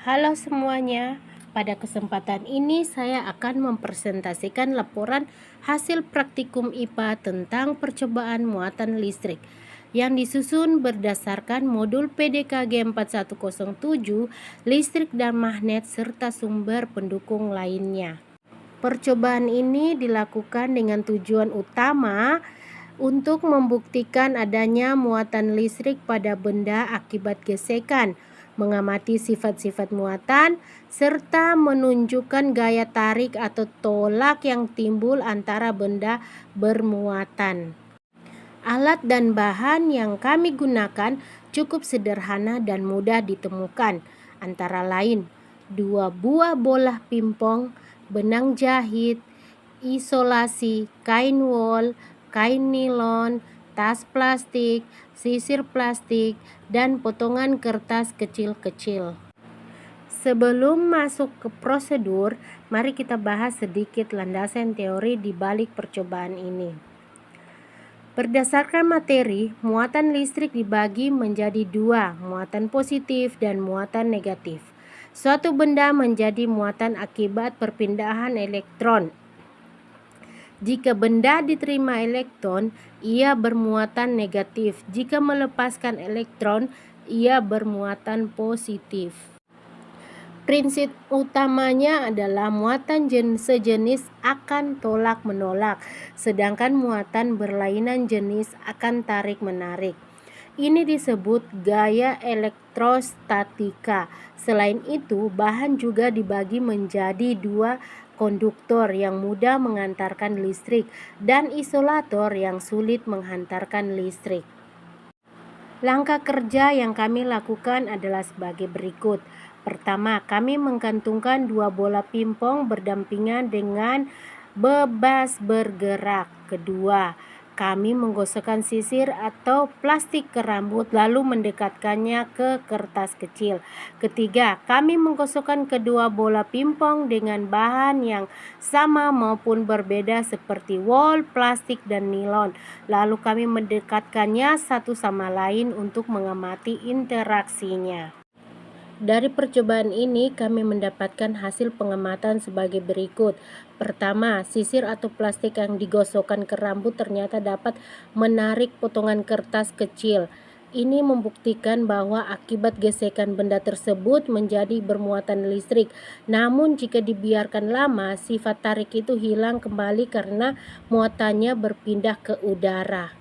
Halo semuanya, pada kesempatan ini saya akan mempresentasikan laporan hasil praktikum IPA tentang percobaan muatan listrik yang disusun berdasarkan modul PDKG 4107, listrik dan magnet serta sumber pendukung lainnya. Percobaan ini dilakukan dengan tujuan utama untuk membuktikan adanya muatan listrik pada benda akibat gesekan, mengamati sifat-sifat muatan, serta menunjukkan gaya tarik atau tolak yang timbul antara benda bermuatan. Alat dan bahan yang kami gunakan cukup sederhana dan mudah ditemukan, antara lain 2 buah bola pingpong, benang jahit, isolasi, kain wol, kain nilon, tas plastik, sisir plastik, dan potongan kertas kecil-kecil. Sebelum masuk ke prosedur, mari kita bahas sedikit landasan teori di balik percobaan ini. Berdasarkan materi, muatan listrik dibagi menjadi dua, muatan positif dan muatan negatif. Suatu benda menjadi muatan akibat perpindahan elektron. Jika benda diterima elektron, ia bermuatan negatif. Jika melepaskan elektron, ia bermuatan positif. Prinsip utamanya adalah muatan sejenis akan tolak-menolak, sedangkan muatan berlainan jenis akan tarik-menarik. Ini disebut gaya elektrostatika. Selain itu, bahan juga dibagi menjadi dua, konduktor yang mudah mengantarkan listrik dan isolator yang sulit menghantarkan listrik. Langkah kerja yang kami lakukan adalah sebagai berikut. Pertama, kami menggantungkan 2 bola pingpong berdampingan dengan bebas bergerak. Kedua, kami menggosokkan sisir atau plastik ke rambut lalu mendekatkannya ke kertas kecil. Ketiga, kami menggosokkan kedua bola pingpong dengan bahan yang sama maupun berbeda seperti wol, plastik, dan nilon. Lalu kami mendekatkannya satu sama lain untuk mengamati interaksinya. Dari percobaan ini kami mendapatkan hasil pengamatan sebagai berikut. Pertama, sisir atau plastik yang digosokkan ke rambut ternyata dapat menarik potongan kertas kecil. Ini membuktikan bahwa akibat gesekan benda tersebut menjadi bermuatan listrik. Namun jika dibiarkan lama, sifat tarik itu hilang kembali karena muatannya berpindah ke udara.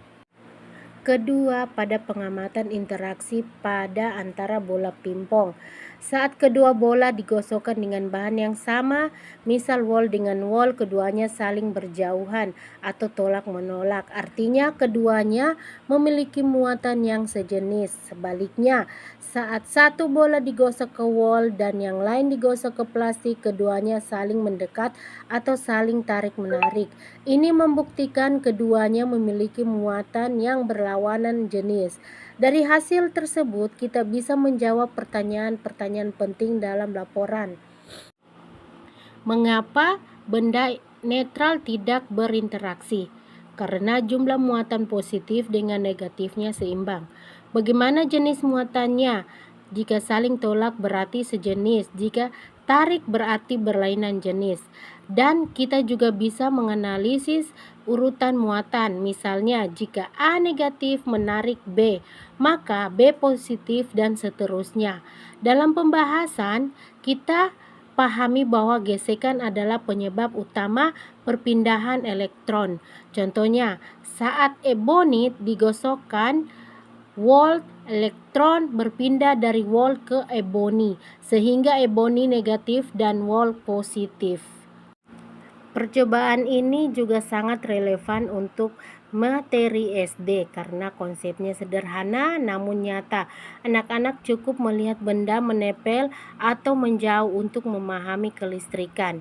Kedua, pada pengamatan interaksi pada antara bola pingpong. Saat kedua bola digosokkan dengan bahan yang sama, misal wol dengan wol, keduanya saling berjauhan atau tolak-menolak. Artinya keduanya memiliki muatan yang sejenis. Sebaliknya, saat satu bola digosok ke wol dan yang lain digosok ke plastik, keduanya saling mendekat atau saling tarik-menarik. Ini membuktikan keduanya memiliki muatan yang berlawanan jenis. Dari hasil tersebut, kita bisa menjawab pertanyaan-pertanyaan penting dalam laporan. Mengapa benda netral tidak berinteraksi? Karena jumlah muatan positif dengan negatifnya seimbang. Bagaimana jenis muatannya? Jika saling tolak berarti sejenis, jika tarik berarti berlainan jenis. Dan kita juga bisa menganalisis urutan muatan. Misalnya, jika A negatif menarik B, maka B positif dan seterusnya. Dalam pembahasan, kita pahami bahwa gesekan adalah penyebab utama perpindahan elektron. Contohnya, saat ebonit digosokkan wol, elektron berpindah dari wol ke eboni, sehingga eboni negatif dan wol positif. Percobaan ini juga sangat relevan untuk materi SD karena konsepnya sederhana namun nyata. Anak-anak cukup melihat benda menempel atau menjauh untuk memahami kelistrikan.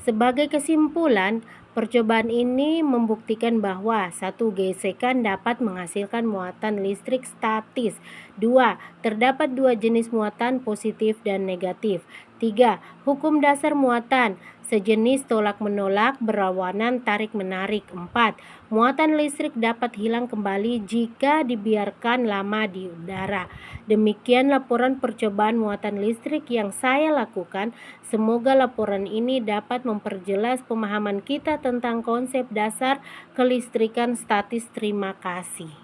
Sebagai kesimpulan, Percobaan ini membuktikan bahwa satu gesekan dapat menghasilkan muatan listrik statis. 2. Terdapat dua jenis muatan positif dan negatif. 3. Hukum dasar muatan sejenis tolak-menolak berlawanan tarik-menarik. 4. Muatan listrik dapat hilang kembali jika dibiarkan lama di udara. Demikian laporan percobaan muatan listrik yang saya lakukan. Semoga laporan ini dapat memperjelas pemahaman kita tentang konsep dasar kelistrikan statis. Terima kasih.